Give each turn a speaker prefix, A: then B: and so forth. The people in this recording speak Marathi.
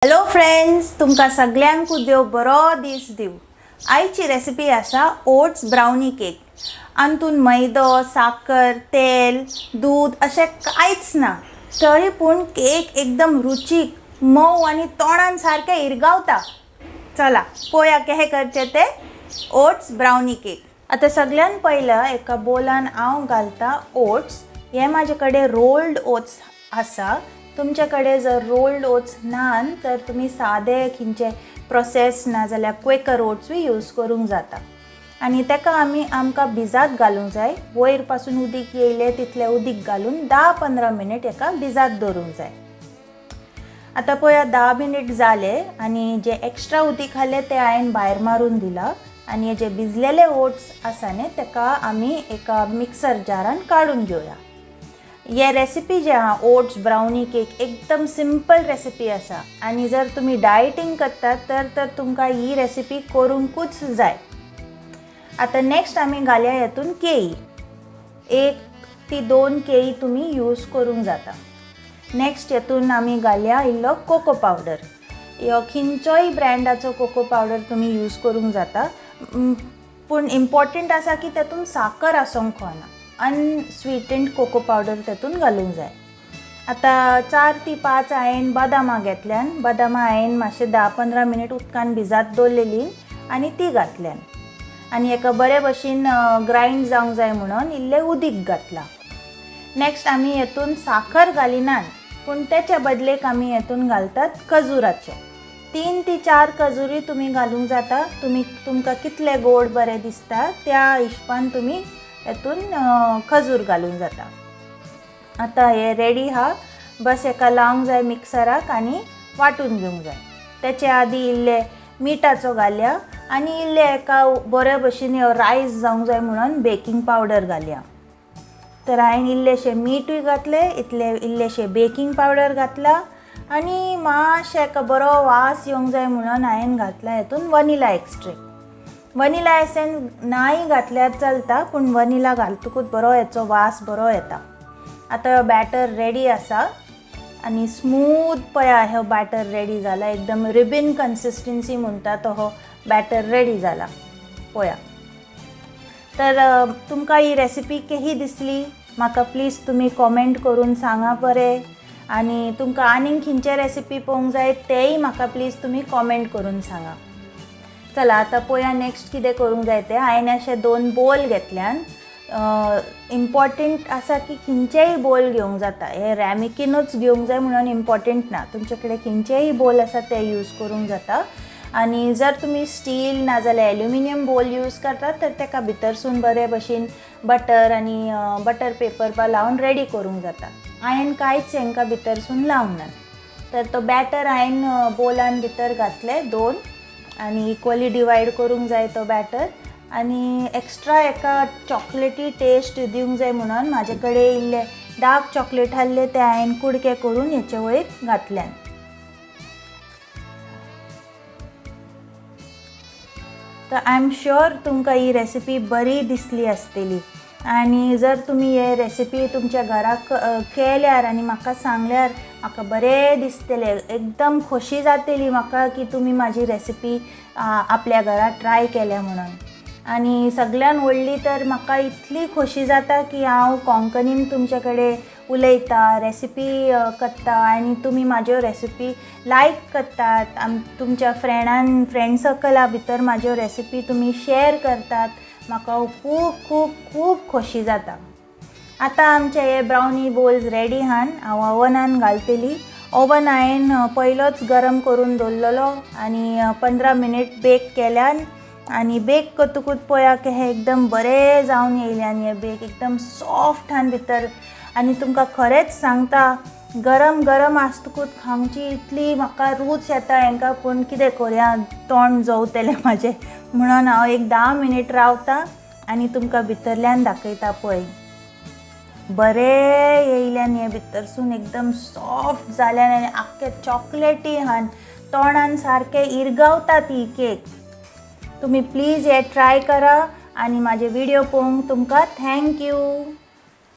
A: हॅलो फ्रेंड्स, तुमकां सगळ्यांक देव बरो दीस दिव। आयची रेसिपी आसा ओट्स ब्राउनी केक। आंतून मैदो, साखर, तेल, दूध अशें कांयच ना, तरी पूण केक एकदम रुचीक, मऊ आनी तोंडान सारकें इरगावता। चला पळोवया कशें करचें ते ओट्स ब्राउनी केक। आतां सगळ्यान पयला एका बोलान हांव घालता ओट्स। हे म्हाजे कडेन रोल्ड ओट्स आसा। तुमच्याकडे जर रोल्ड ओट्स ना तर तुम्ही सादे खिंचे प्रोसेस ना जाल्यार क्वेकर ओट्स यूज करूंक जाता। आनी तेका आमकां भिजात घालूंक जाय। वयर पासून उदीक येयले तितले उदीक घालून 10-15 मिनिट एका भिजात दवरूंक जाय। आतां पळया 10 मिनिट जाले आनी जे एक्स्ट्रा उदीक आसलें ते हांवें भायर मारून दिला। आनी हे जे भिजलेले ओट्स आसा न्ही तेका आमी एका मिक्सर जारान काडून घेवया। ये रेसिपी जे आहा ओट्स ब्राउनी केक एकदम सिंपल रेसिपी आसा। आनी जर तुम्ही डायटिंग करतात तर तुमकां ही रेसिपी करूंकूच जाय। आता नेक्स्ट आमी घालया हेतून केळी। 1 ती 2 केळी तुम्ही यूज करूंक जाता। नेक्स्ट हेतून आमी घालया इल्लो कोको पावडर। ह्यो खिंचोय ब्रँडाचो कोको पावडर तुम्ही यूज करूंक जाता, पूण इम्पॉर्टंट आसा की तेतून साखर आसूंक फावना। अनस्वीटेंड कोको पावडर तेतून घालूंक जाय। आता 4 ती 5 हांवें बदामां घेतल्यान। बदामां हांवें मातशे 10-15 मिनिट उदकान भिजात दवरलेली आनी ती घातल्यान। आनी एका बरे भशेन ग्राइंड जावंक जाय म्हणून इल्लें उदीक घातला। नेक्स्ट आमी हेतून साखर घालिनात, पूण तेच्या बदलेक आमी हेतून घालतात खजुराचे। 3 ती 4 खजुरी तुम्ही घालूंक जाता। तुमकां कितले गोड बरे दिसता त्या हिशपान तुम्ही हेतून खजूर घालूंक जाता। आता हे रेडी हा, बस एका लावंक जाय मिक्सराक आनी वाटून घेवंक जाय। तेच्या आदी इल्ले मिठाचो घालया आनी इल्ले एका बरे भशेन रायस जावंक जाय म्हणून बेकिंग पावडर घालया। तर हांवें इल्लेशे मीठूय घातले, इल्लेशे बेकिंग पावडर घातला आनी मातशे एका बरो वास येवंक जाय म्हणून हांवें घातला हेतून वनिला एक्स्ट्रेक्ट। वनिला एसेन्स नाही घातल्यार चलता, पूण वनिला घालतकूच बरो हेचो वास बरो येता। आता बॅटर रेडी आसा आनी स्मूथ पळया हो बॅटर रेडी जाला। एकदम रिबन कन्सिस्टन्सी म्हणटा तो हो बॅटर रेडी जाला पळया। तर तुमकां ही रेसिपी कशी दिसली म्हाका प्लीज तुम्ही कॉमेंट करून सांगा बरे। आनी तुमकां आनीक खिंचे रेसिपी पळोवंक जाय तेय म्हाका प्लीज तुम्ही कॉमेंट करून सांगा। चला आता पळया नेक्स्ट कितें करूंक जाय ते। हांवें अशे 2 बोल घेतल्यान। इम्पॉर्टंट आसा की खिंचेय बोल घेवंक जाता। हे रॅमिकीनूच घेवंक जाय म्हणून इम्पॉर्टंट ना, तुमचे कडेन खिंचेय बोल आसा ते यूज करूंक जाता। आनी जर तुम्ही स्टील ना जाल्यार एल्युमिनियम बोल यूज करतात तर तेका भितरसून बरे भशेन बटर आनी बटर पेपर बा लावन रेडी करूंक जाता। हांवें कांयच हांकां भितरसून लावंक ना। तर तो बॅटर हांवें बोलान भितर घातले 2 आनी इक्वली डिवायड करूंक जाय तो बॅटर। आनी एक्स्ट्रा एका चॉकलेटी टेस्ट दिवंक जाय म्हणून म्हाजे कडेन इल्ले डार्क चॉकलेट आहले ते हांवें कुडके करून हेचे वयर घातल्यान। तर आय एम श्योर तुमकां ही रेसिपी बरी दिसली आसतली। आनी जर तुम्ही हे रेसिपी तुमच्या घराक केल्यार आनी म्हाका सांगल्यार म्हाका बरें दिसतलें, एकदम खोशी जातली म्हाका की तुम्ही माझी रेसिपी आपल्या घरात ट्राय केल्या म्हणून। आनी सगळ्यान व्हडली तर म्हाका इतली खोशी जाता की हांव कोंकणीन तुमचे कडेन उलयता, रेसिपी करता आनी तुम्ही म्हाज्यो रेसिपी लायक करतात। तुमच्या फ्रेंड सर्कला भितर म्हाज्यो रेसिपी तुम्ही शेअर करतात, म्हाका खूब खूब खूब खोशी जाता। आता आमचे हे ब्राउनी बोल्स रेडी हान। हांव ओवनान घालतली। ओवन हांवें पयलोच गरम करून दवरलेलो आनी 15 मिनिट बेक केल्यान। आनी बेक करतकूच पळया कशें एकदम बरें जावन येयले आनी हे बेक एकदम सॉफ्ट आनी भितर। आनी तुमकां खरेंच सांगता गरम गरम आसतकूच खावची इतली म्हाका रूच येता हांकां, पूण कितें करुया तोंड जवतलें म्हाजें म्हणून हांव एक 10 मिनिट रावता आनी तुमकां भितरल्यान दाखयता पळय। बरें येयल्यान हे भितरसून एकदम सॉफ्ट जाल्यान आनी आख्खे चॉकलेटी हान तोंडान सारकें इरगावता ती केक। तुम्ही प्लीज हे ट्राय करा आनी म्हाजे व्हिडिओ पळोवंक तुमकां थँक्यू।